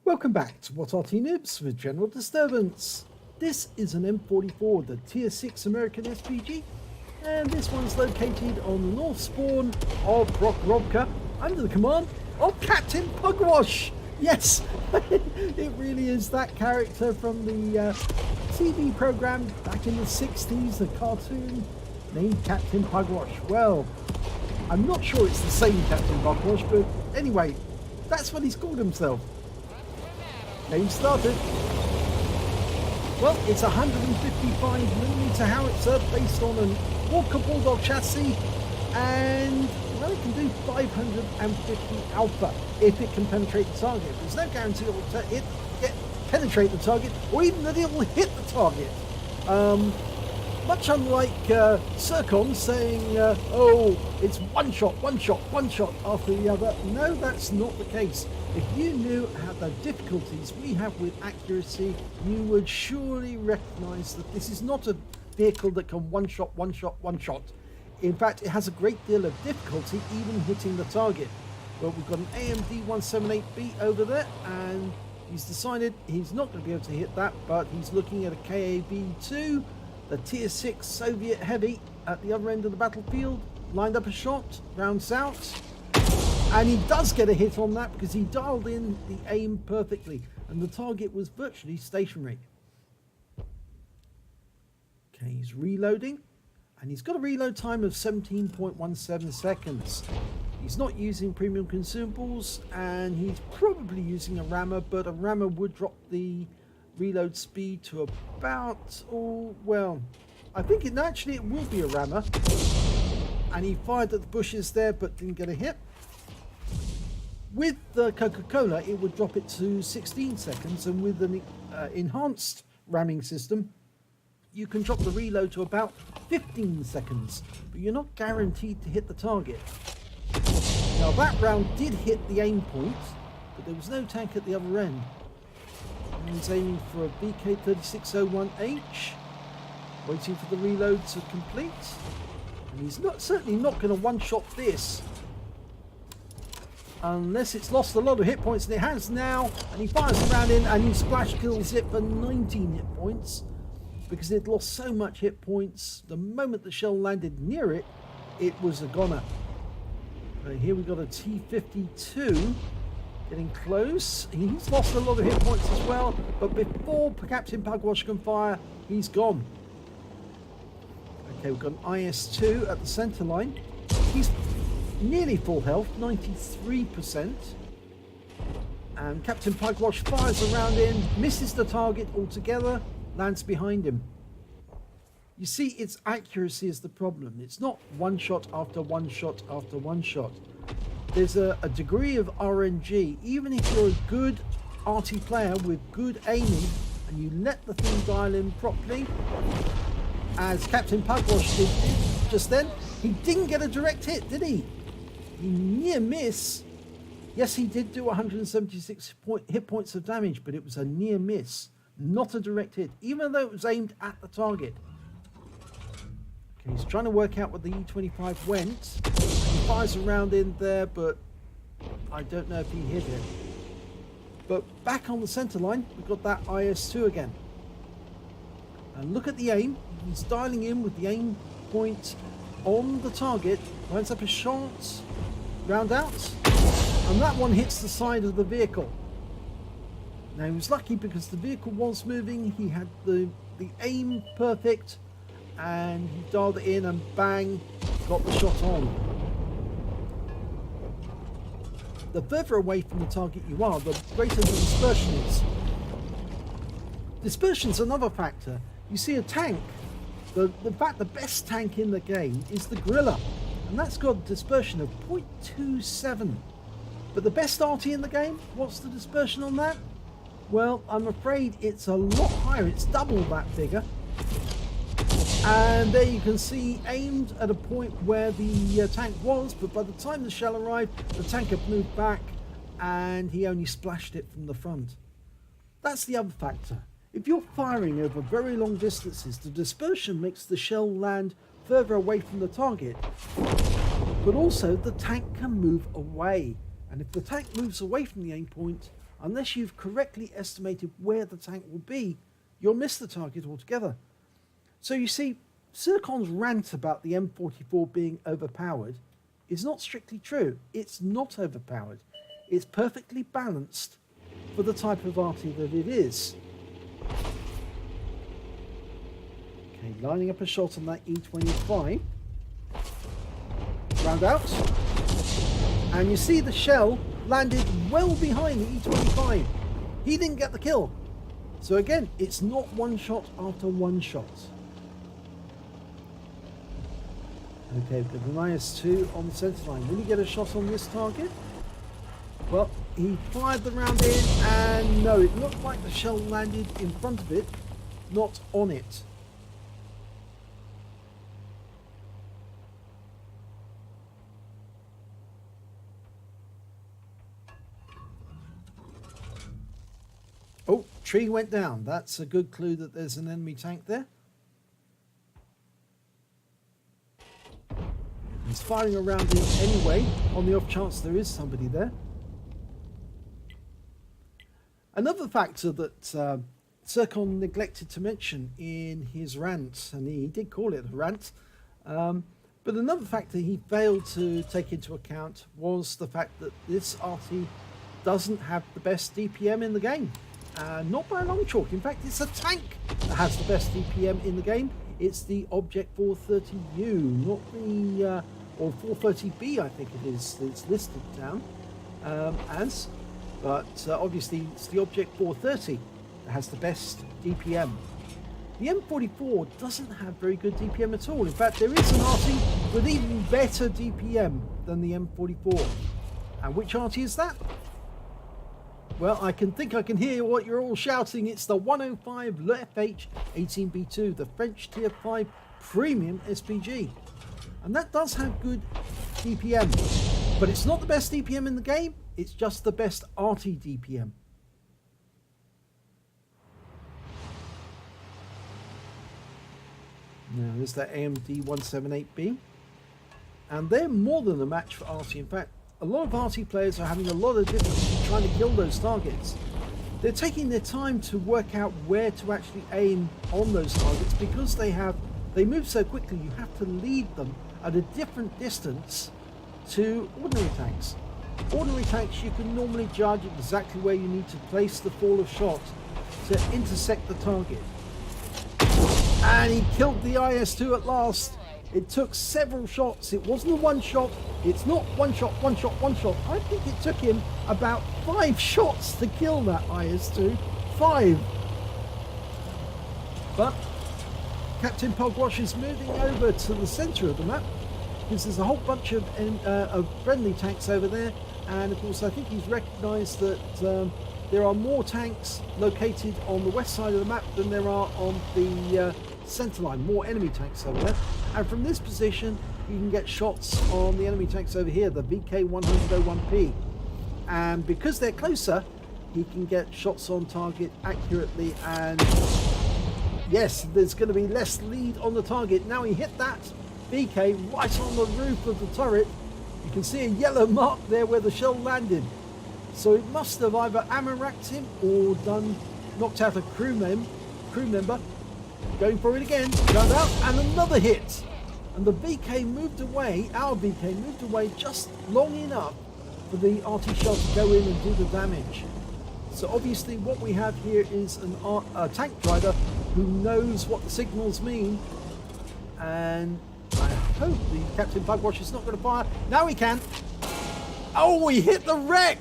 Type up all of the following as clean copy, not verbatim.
Welcome back to What Arty Noobs with General Disturbance. This is an M44, the Tier 6 American SPG, and this one's located on the north spawn of Prokhorovka under the command of Captain Pugwash. Yes, it really is that character from the TV program back in the 60s, the cartoon named Captain Pugwash. Well, I'm not sure it's the same Captain Pugwash, but anyway, that's what he's called himself. Game started. Well, it's a 155mm howitzer based on an Walker Bulldog chassis, and well, it can do 550 alpha if it can penetrate the target. There's no guarantee it will penetrate the target, or even that it will hit the target. Much unlike Circon saying, oh, it's one shot after the other. No, that's not the case. If you knew how the difficulties we have with accuracy, you would surely recognize that this is not a vehicle that can one shot. In fact, it has a great deal of difficulty even hitting the target. Well, we've got an AMD 178B over there, and he's decided he's not going to be able to hit that, but he's looking at a KAB-2, the Tier 6 Soviet Heavy at the other end of the battlefield, lined up a shot, rounds out, and he does get a hit on that because he dialed in the aim perfectly, and the target was virtually stationary. Okay, he's reloading, and he's got a reload time of 17.17 seconds. He's not using premium consumables, and he's probably using a rammer, but a rammer would drop the reload speed to about, oh well, I think it will be a rammer. And he fired at the bushes there but didn't get a hit. With the Coca-Cola it would drop it to 16 seconds, and with an enhanced ramming system you can drop the reload to about 15 seconds, but you're not guaranteed to hit the target. Now that round did hit the aim point, but there was no tank at the other end. He's aiming for a VK3601H, waiting for the reload to complete, and he's certainly not going to one-shot this unless it's lost a lot of hit points, and it has now, and he fires the round in and he splash kills it for 19 hit points because it lost so much hit points. The moment the shell landed near it, it was a goner. Here we got a T-52 getting close. He's lost a lot of hit points as well, but before Captain Pugwash can fire, he's gone. Okay, we've got an IS-2 at the center line. He's nearly full health, 93%. And Captain Pugwash fires a round in, misses the target altogether, lands behind him. You see, its accuracy is the problem. It's not one shot after one shot after one shot. There's a degree of RNG. Even if you're a good Arty player with good aiming and you let the thing dial in properly, as Captain Pugwash did just then, he didn't get a direct hit, did he? He near miss. Yes, he did do 176 hit points of damage, but it was a near miss, not a direct hit, even though it was aimed at the target. Okay, he's trying to work out what the E25 went. He fires a round in there, but I don't know if he hit it. But back on the center line, we've got that IS-2 again. And look at the aim. He's dialing in with the aim point on the target, lines up a shot, round out, and that one hits the side of the vehicle. Now he was lucky because the vehicle was moving, he had the aim perfect, and he dialed it in and bang, got the shot on. The further away from the target you are, the greater the dispersion is. Dispersion's another factor. You see a tank, in fact the best tank in the game is the Gorilla, and that's got a dispersion of 0.27. But the best Arty in the game, what's the dispersion on that? Well, I'm afraid it's a lot higher, it's double that figure. And there you can see, aimed at a point where the tank was, but by the time the shell arrived, the tank had moved back and he only splashed it from the front. That's the other factor. If you're firing over very long distances, the dispersion makes the shell land further away from the target, but also the tank can move away. And if the tank moves away from the aim point, unless you've correctly estimated where the tank will be, you'll miss the target altogether. So you see, Circon's rant about the M44 being overpowered is not strictly true. It's not overpowered. It's perfectly balanced for the type of Arty that it is. Okay, lining up a shot on that E25. Round out. And you see the shell landed well behind the E25. He didn't get the kill. So again, it's not one shot after one shot. Okay, we've got an IS-2 on the centre line. Will he get a shot on this target? Well, he fired the round in, and no, it looked like the shell landed in front of it, not on it. Oh, tree went down. That's a good clue that there's an enemy tank there. He's firing around it anyway, on the off chance there is somebody there. Another factor that Circon neglected to mention in his rant, and he did call it a rant, but another factor he failed to take into account was the fact that this Arty doesn't have the best DPM in the game. Not by a long chalk. In fact, it's a tank that has the best DPM in the game. It's the Object 430U, not the, or 430B, I think it is, it's listed down as. But obviously it's the Object 430 that has the best DPM. The M44 doesn't have very good DPM at all. In fact, there is an Arty with even better DPM than the M44. And which Arty is that? Well, I can hear what you're all shouting. It's the 105 LeFH 18B2, the French Tier 5 Premium SPG. And that does have good DPM. But it's not the best DPM in the game. It's just the best Arty DPM. Now, there's that AMD 178B. And they're more than a match for Arty. In fact, a lot of Arty players are having a lot of difficulty trying to kill those targets. They're taking their time to work out where to actually aim on those targets because they move so quickly. You have to lead them at a different distance to ordinary tanks. Ordinary tanks, you can normally judge exactly where you need to place the fall of shot to intersect the target. And he killed the IS-2 at last. It took several shots. It wasn't a one shot. It's not one shot, one shot, one shot. I think it took him about 5 shots to kill that IS-2. 5. But Captain Pugwash is moving over to the centre of the map because there's a whole bunch of friendly tanks over there. And of course, I think he's recognised that there are more tanks located on the west side of the map than there are on the centre line. More enemy tanks over there. And from this position, you can get shots on the enemy tanks over here, the VK101P. And because they're closer, he can get shots on target accurately. And yes, there's going to be less lead on the target. Now he hit that VK right on the roof of the turret. You can see a yellow mark there where the shell landed. So it must have either ammo racked him or knocked out a crew member. Going for it again, round out, and another hit. And the VK moved away, our VK moved away just long enough for the Arty shell to go in and do the damage. So obviously what we have here is a tank driver who knows what the signals mean. And I hope the Captain Pugwash is not going to fire. Now he can. Oh, he hit the wreck.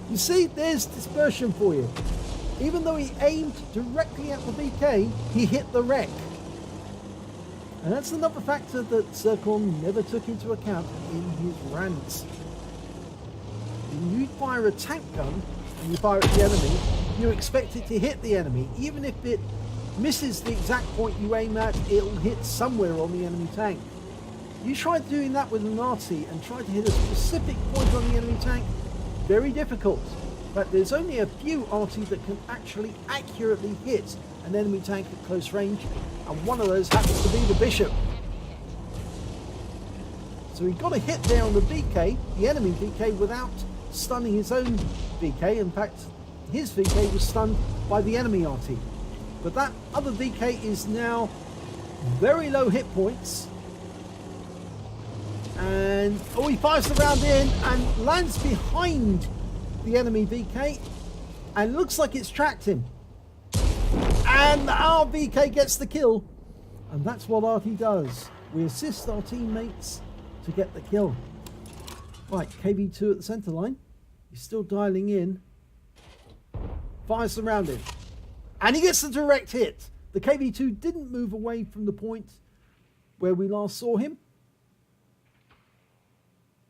You see, there's dispersion for you. Even though he aimed directly at the VK, he hit the wreck. And that's another factor that Circon never took into account in his rants. When you fire a tank gun and you fire at the enemy, you expect it to hit the enemy. Even if it misses the exact point you aim at, it'll hit somewhere on the enemy tank. You try doing that with an Arty and try to hit a specific point on the enemy tank, very difficult. But there's only a few Arty that can actually accurately hit an enemy tank at close range, and one of those happens to be the Bishop. So he got a hit there on the VK, the enemy VK, without stunning his own VK. In fact, his VK was stunned by the enemy Arty. But that other VK is now very low hit points. And, oh, he fires the round in and lands behind the enemy VK. And looks like it's tracked him. And our VK gets the kill. And that's what Arty does. We assist our teammates to get the kill. Right, KV2 at the center line. He's still dialing in. Fires the round in. And he gets the direct hit. The KV2 didn't move away from the point where we last saw him.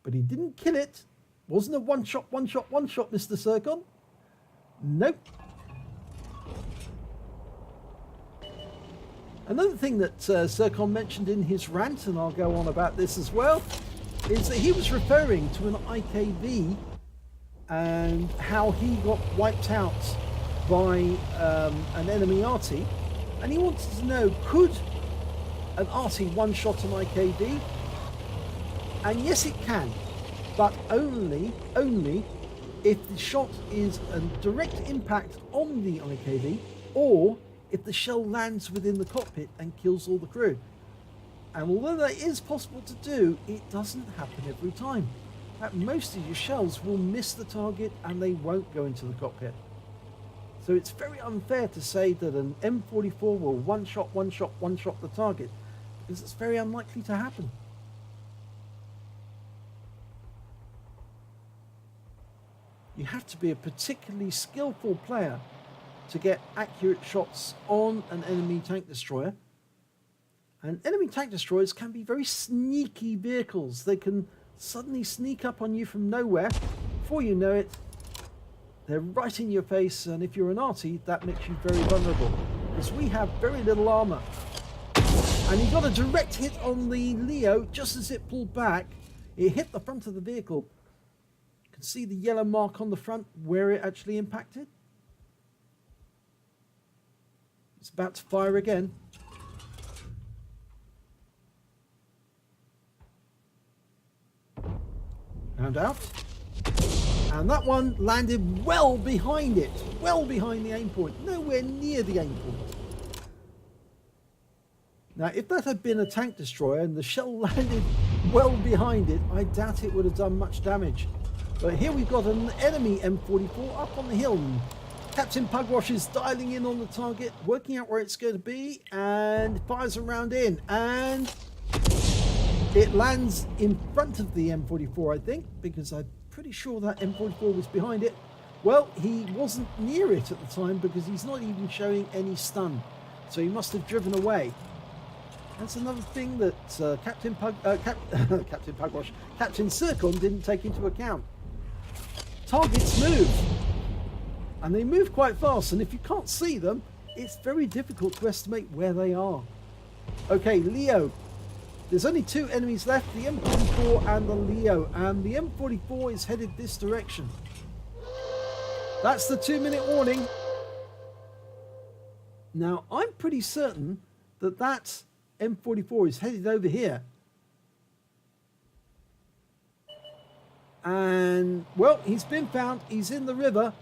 But he didn't kill it. Wasn't a one shot, Mr. Circon. Nope. Another thing that Circon mentioned in his rant, and I'll go on about this as well, is that he was referring to an IKV and how he got wiped out by an enemy Arty, and he wanted to know, could an Arty one-shot an IKV? And yes, it can, but only if the shot is a direct impact on the IKV, or if the shell lands within the cockpit and kills all the crew. And although that is possible to do, it doesn't happen every time. Most of your shells will miss the target and they won't go into the cockpit. So it's very unfair to say that an M44 will one shot the target, because it's very unlikely to happen. You have to be a particularly skillful player to get accurate shots on an enemy tank destroyer. And enemy tank destroyers can be very sneaky vehicles. They can suddenly sneak up on you from nowhere. Before you know it, they're right in your face, and if you're an Arty, that makes you very vulnerable, because we have very little armor. And he got a direct hit on the Leo just as it pulled back. It hit the front of the vehicle. You can see the yellow mark on the front where it actually impacted. It's about to fire again. Round out. And that one landed well behind it. Well behind the aim point. Nowhere near the aim point. Now, if that had been a tank destroyer and the shell landed well behind it, I doubt it would have done much damage. But here we've got an enemy M44 up on the hill. Captain Pugwash is dialing in on the target, working out where it's going to be, and fires a round in. And it lands in front of the M44, I think, because I'm pretty sure that M44 was behind it. Well, he wasn't near it at the time because he's not even showing any stun. So he must have driven away. That's another thing that Captain Circon didn't take into account. Targets move. And they move quite fast, and if you can't see them, it's very difficult to estimate where they are. Okay, Leo. There's only two enemies left, the M44 and the Leo, and the M44 is headed this direction. That's the 2-minute warning. Now, I'm pretty certain that that M44 is headed over here. And, well, he's been found. He's in the river.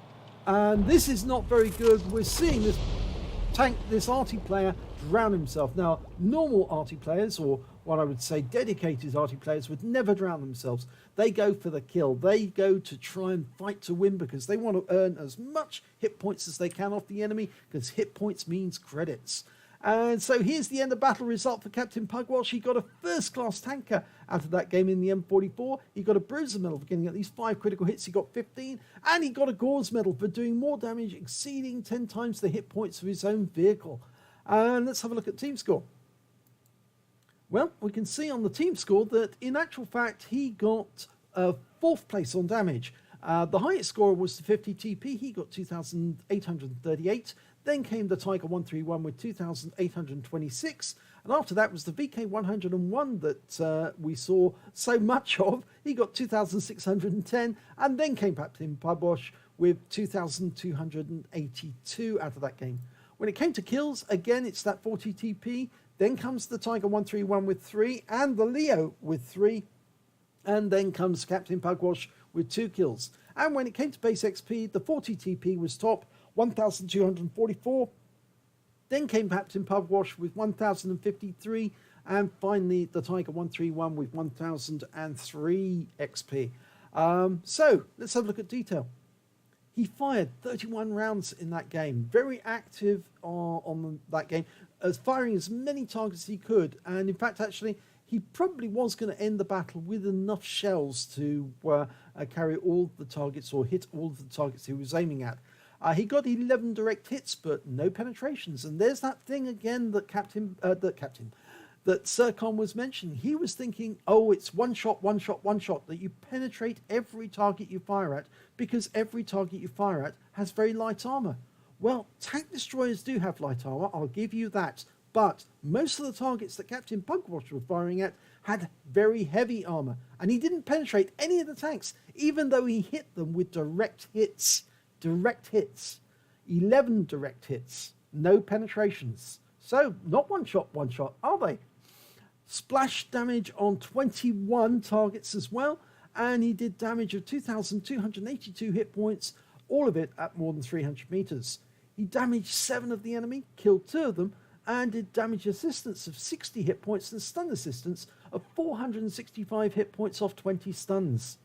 And this is not very good. We're seeing this tank, this Arty player, drown himself. Now, normal Arty players, or what I would say dedicated Arty players, would never drown themselves. They go for the kill. They go to try and fight to win because they want to earn as much hit points as they can off the enemy, because hit points means credits. And so here's the end of battle result for Captain Pugwash. He got a first-class tanker out of that game in the M44. He got a Bruiser medal for getting at least 5 critical hits. He got 15. And he got a Gore's medal for doing more damage, exceeding 10 times the hit points of his own vehicle. And let's have a look at team score. Well, we can see on the team score that in actual fact he got 4th place on damage. The highest score was the 50 TP. He got 2,838. Then came the Tiger 131 with 2,826. And after that was the VK 101 that we saw so much of. He got 2,610. And then came Captain Pugwash with 2,282 out of that game. When it came to kills, again, it's that 40 TP. Then comes the Tiger 131 with 3 and the Leo with 3. And then comes Captain Pugwash with 2 kills. And when it came to base XP, the 40 TP was top, 1,244. Then came Captain Pugwash with 1,053. And finally, the Tiger 131 with 1,003 XP. So let's have a look at detail. He fired 31 rounds in that game, very active on that game, firing as many targets as he could. And in fact, actually, he probably was going to end the battle with enough shells to carry all the targets or hit all of the targets he was aiming at. He got 11 direct hits, but no penetrations. And there's that thing again that that Circon was mentioning. He was thinking, oh, it's one shot, that you penetrate every target you fire at, because every target you fire at has very light armor. Well, tank destroyers do have light armor, I'll give you that, but most of the targets that Captain Pugwash was firing at had very heavy armor, and he didn't penetrate any of the tanks, even though he hit them with direct hits. 11 direct hits, no penetrations. So, not one shot, are they? Splash damage on 21 targets as well, and he did damage of 2,282 hit points, all of it at more than 300 meters. He damaged 7 of the enemy, killed 2 of them, and did damage assistance of 60 hit points and stun assistance of 465 hit points off 20 stuns.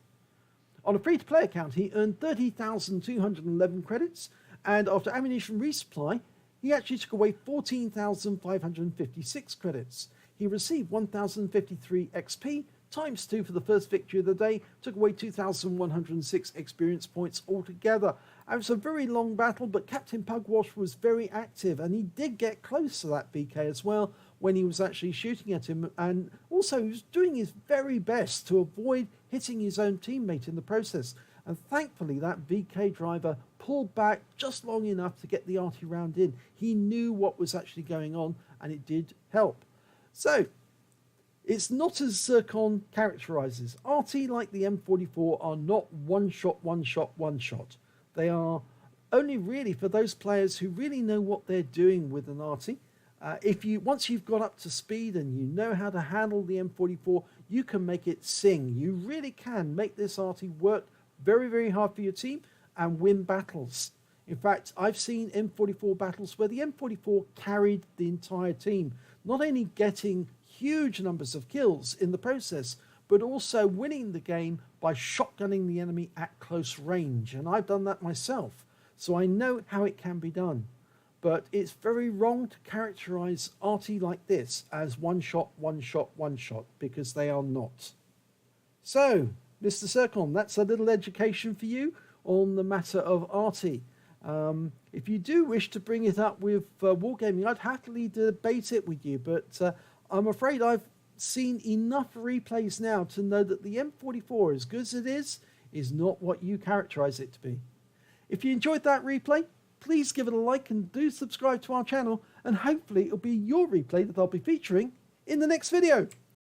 On a free-to-play account, he earned 30,211 credits, and after ammunition resupply, he actually took away 14,556 credits. He received 1,053 XP, times 2 for the first victory of the day, took away 2,106 experience points altogether. And it was a very long battle, but Captain Pugwash was very active, and he did get close to that BK as well when he was actually shooting at him, and also he was doing his very best to avoid hitting his own teammate in the process. And thankfully that VK driver pulled back just long enough to get the Arty round in. He knew what was actually going on, and it did help. So, it's not as Circon characterizes. Arty, like the M44, are not one shot. They are only really for those players who really know what they're doing with an Arty. Once you've got up to speed and you know how to handle the M44, you can make it sing. You really can make this Arty work very, very hard for your team and win battles. In fact, I've seen M44 battles where the M44 carried the entire team, not only getting huge numbers of kills in the process, but also winning the game by shotgunning the enemy at close range. And I've done that myself, so I know how it can be done. But it's very wrong to characterize Arty like this as one shot, because they are not. So, Mr. Circon, that's a little education for you on the matter of Arty. If you do wish to bring it up with Wargaming, I'd happily debate it with you, but I'm afraid I've seen enough replays now to know that the M44, as good as it is not what you characterize it to be. If you enjoyed that replay, please give it a like and do subscribe to our channel, and hopefully it'll be your replay that I'll be featuring in the next video.